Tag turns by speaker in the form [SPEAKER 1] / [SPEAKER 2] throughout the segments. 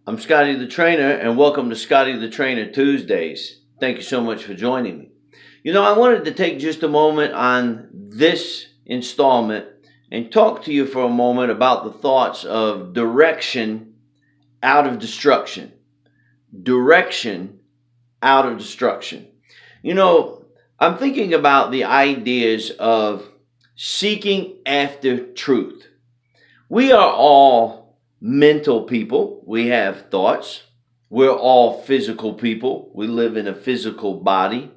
[SPEAKER 1] I'm Scottie the Trainer, and welcome to Scottie the Trainer Tuesdays. Thank you so much for joining me. I wanted to take just a moment on this installment and talk to you for a moment about the thoughts of direction out of destruction. Direction out of destruction. I'm thinking about the ideas of seeking after truth. We are all mental people. We have thoughts. We're all physical people. We live in a physical body.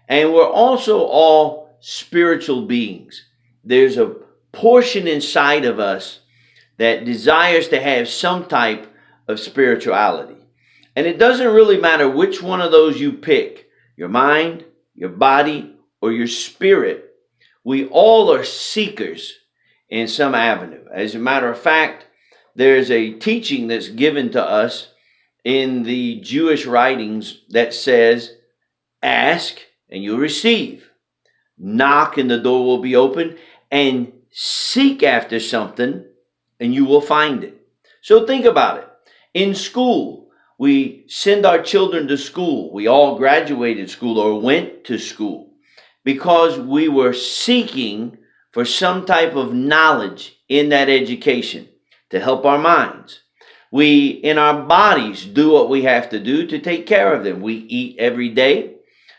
[SPEAKER 1] And we're also all spiritual beings. There's a portion inside of us that desires to have some type of spirituality. And it doesn't really matter which one of those you pick, your mind, your body, or your spirit. We all are seekers in some avenue. As a matter of fact, there's a teaching that's given to us in the Jewish writings that says, ask and you'll receive. Knock and the door will be open, and seek after something and you will find it. So think about it. In school, we send our children to school. We all graduated school or went to school because we were seeking for some type of knowledge in that education to help our minds. We, in our bodies, do what we have to do to take care of them. We eat every day.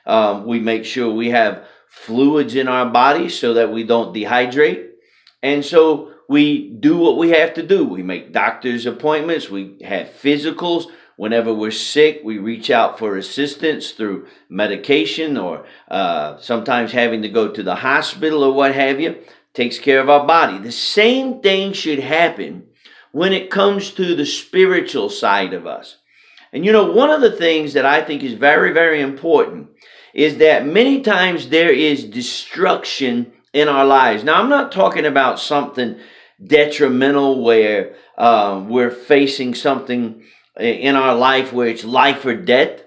[SPEAKER 1] We make sure we have fluids in our bodies so that we don't dehydrate. And so we do what we have to do. We make doctor's appointments. We have physicals. Whenever we're sick, we reach out for assistance through medication or sometimes having to go to the hospital or what have you. Takes care of our body. The same thing should happen when it comes to the spiritual side of us. And one of the things that I think is very, very important is that many times there is destruction in our lives. Now, I'm not talking about something detrimental where we're facing something in our life where it's life or death.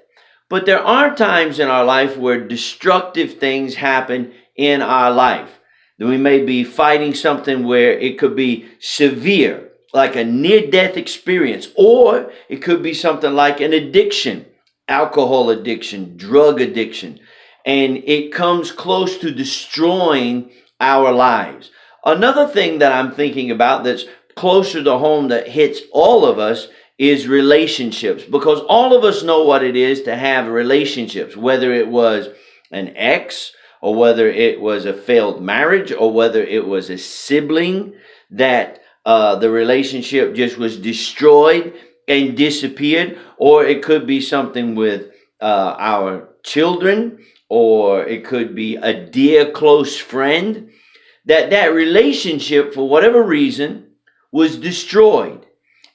[SPEAKER 1] But there are times in our life where destructive things happen in our life. We may be fighting something where it could be severe, like a near-death experience, or it could be something like an addiction, alcohol addiction, drug addiction, and it comes close to destroying our lives. Another thing that I'm thinking about that's closer to home that hits all of us is relationships, because all of us know what it is to have relationships, whether it was an ex or whether it was a failed marriage or whether it was a sibling that the relationship just was destroyed and disappeared, or it could be something with our children, or it could be a dear close friend, that relationship for whatever reason was destroyed.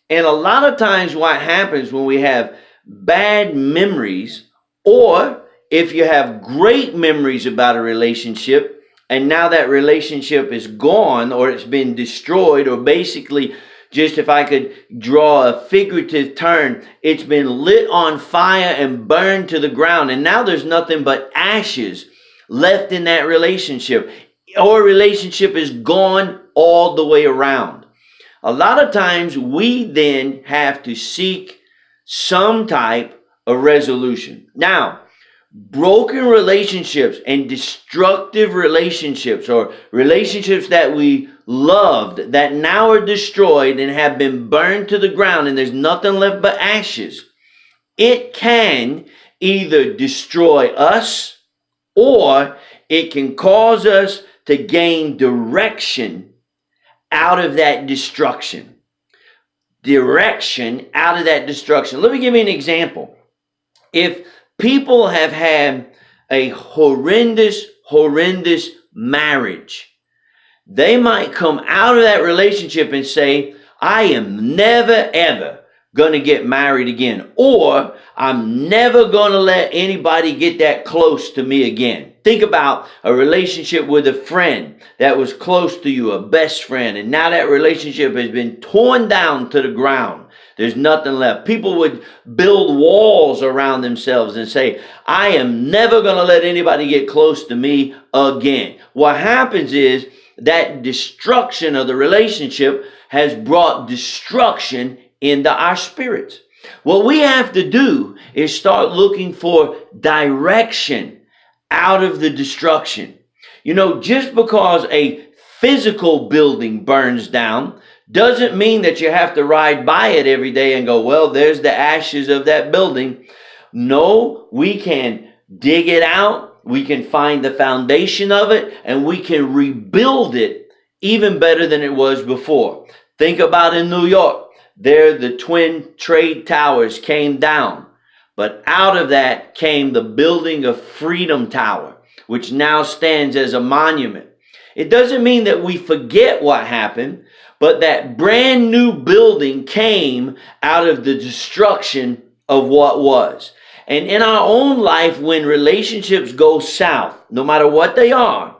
[SPEAKER 1] And a lot of times what happens when we have bad memories, or if you have great memories about a relationship and now that relationship is gone or it's been destroyed, or basically, just if I could draw a figurative term, it's been lit on fire and burned to the ground, and now there's nothing but ashes left in that relationship, or relationship is gone all the way around. A lot of times we then have to seek some type of resolution. Now, broken relationships and destructive relationships, or relationships that we loved that now are destroyed and have been burned to the ground and there's nothing left but ashes, it can either destroy us or it can cause us to gain direction out of that destruction. Direction out of that destruction. Let me give you an example. If people have had a horrendous marriage, they might come out of that relationship and say, I am never ever going to get married again, or I'm never going to let anybody get that close to me again. Think about a relationship with a friend that was close to you, a best friend, and now that relationship has been torn down to the ground. There's nothing left. People would build walls around themselves and say, I am never going to let anybody get close to me again. What happens is that destruction of the relationship has brought destruction into our spirits. What we have to do is start looking for direction out of the destruction. You know, just because a physical building burns down doesn't mean that you have to ride by it every day and go, well, there's the ashes of that building. No, we can dig it out. We can find the foundation of it, and we can rebuild it even better than it was before. Think about in New York. There, the Twin Trade Towers came down, but out of that came the building of Freedom Tower, which now stands as a monument. It doesn't mean that we forget what happened, but that brand new building came out of the destruction of what was. And in our own life, when relationships go south, no matter what they are,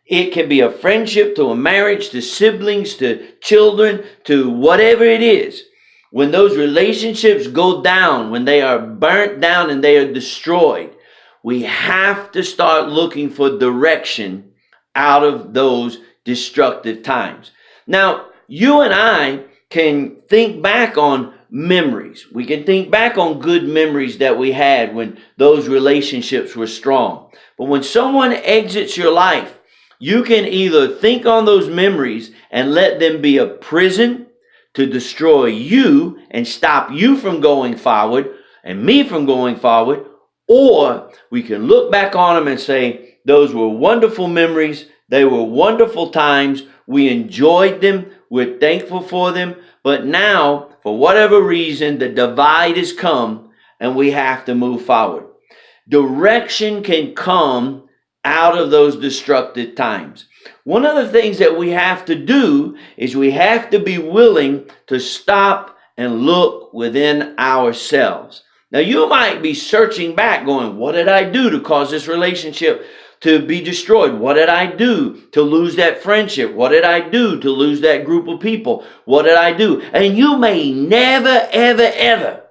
[SPEAKER 1] it can be a friendship to a marriage, to siblings, to children, to whatever it is. When those relationships go down, when they are burnt down and they are destroyed, we have to start looking for direction out of those destructive times. Now, you and I can think back on memories. We can think back on good memories that we had when those relationships were strong. But when someone exits your life, you can either think on those memories and let them be a prison to destroy you and stop you from going forward and me from going forward, or we can look back on them and say, those were wonderful memories. They were wonderful times. We enjoyed them. We're thankful for them. But now, for whatever reason, the divide has come and we have to move forward. Direction can come out of those destructive times. One of the things that we have to do is we have to be willing to stop and look within ourselves. Now, you might be searching back going, what did I do to cause this relationship to be destroyed? What did I do to lose that friendship? What did I do to lose that group of people? What did I do? And you may never, ever, ever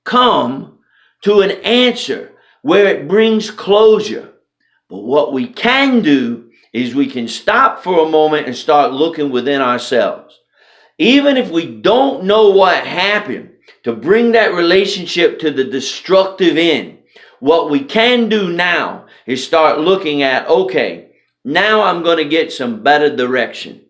[SPEAKER 1] come to an answer where it brings closure. But what we can do is we can stop for a moment and start looking within ourselves. Even if we don't know what happened to bring that relationship to the destructive end, what we can do now is start looking at, okay, now I'm going to get some better direction.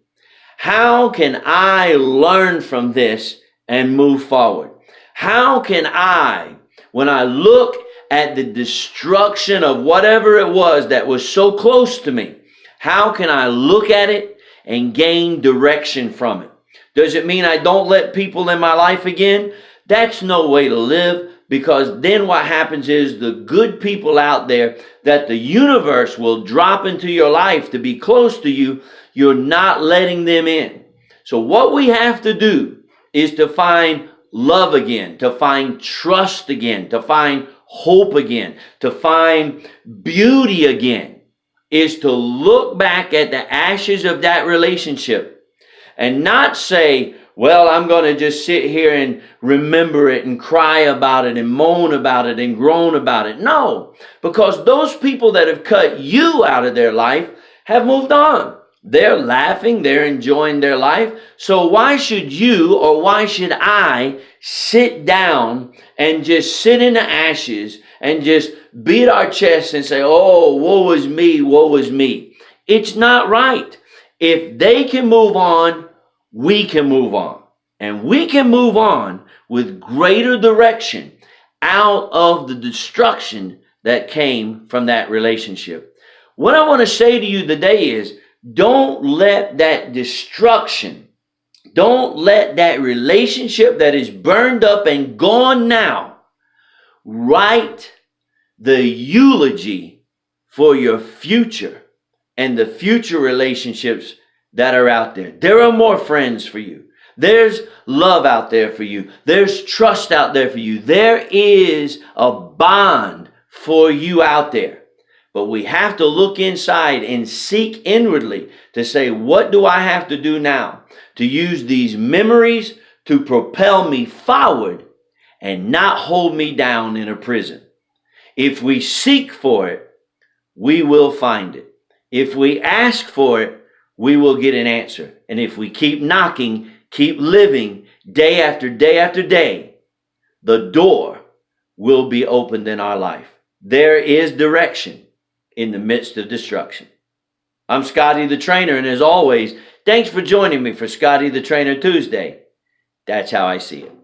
[SPEAKER 1] How can I learn from this and move forward? How can I, when I look at the destruction of whatever it was that was so close to me, how can I look at it and gain direction from it? Does it mean I don't let people in my life again? That's no way to live, because then what happens is the good people out there that the universe will drop into your life to be close to you, you're not letting them in. So what we have to do is to find love again, to find trust again, to find hope again, to find beauty again, is to look back at the ashes of that relationship and not say, well, I'm going to just sit here and remember it and cry about it and moan about it and groan about it. No, because those people that have cut you out of their life have moved on. They're laughing, they're enjoying their life. So why should you or why should I sit down and just sit in the ashes and just beat our chests and say, oh, woe is me, woe is me? It's not right. If they can move on, we can move on. And we can move on with greater direction out of the destruction that came from that relationship. What I want to say to you today is, don't let that destruction, don't let that relationship that is burned up and gone now, write the eulogy for your future and the future relationships that are out there. There are more friends for you. There's love out there for you. There's trust out there for you. There is a bond for you out there. But we have to look inside and seek inwardly to say, what do I have to do now to use these memories to propel me forward and not hold me down in a prison? If we seek for it, we will find it. If we ask for it, we will get an answer. And if we keep knocking, keep living day after day after day, the door will be opened in our life. There is direction in the midst of destruction. I'm Scottie the Trainer, and as always, thanks for joining me for Scottie the Trainer Tuesday. That's how I see it.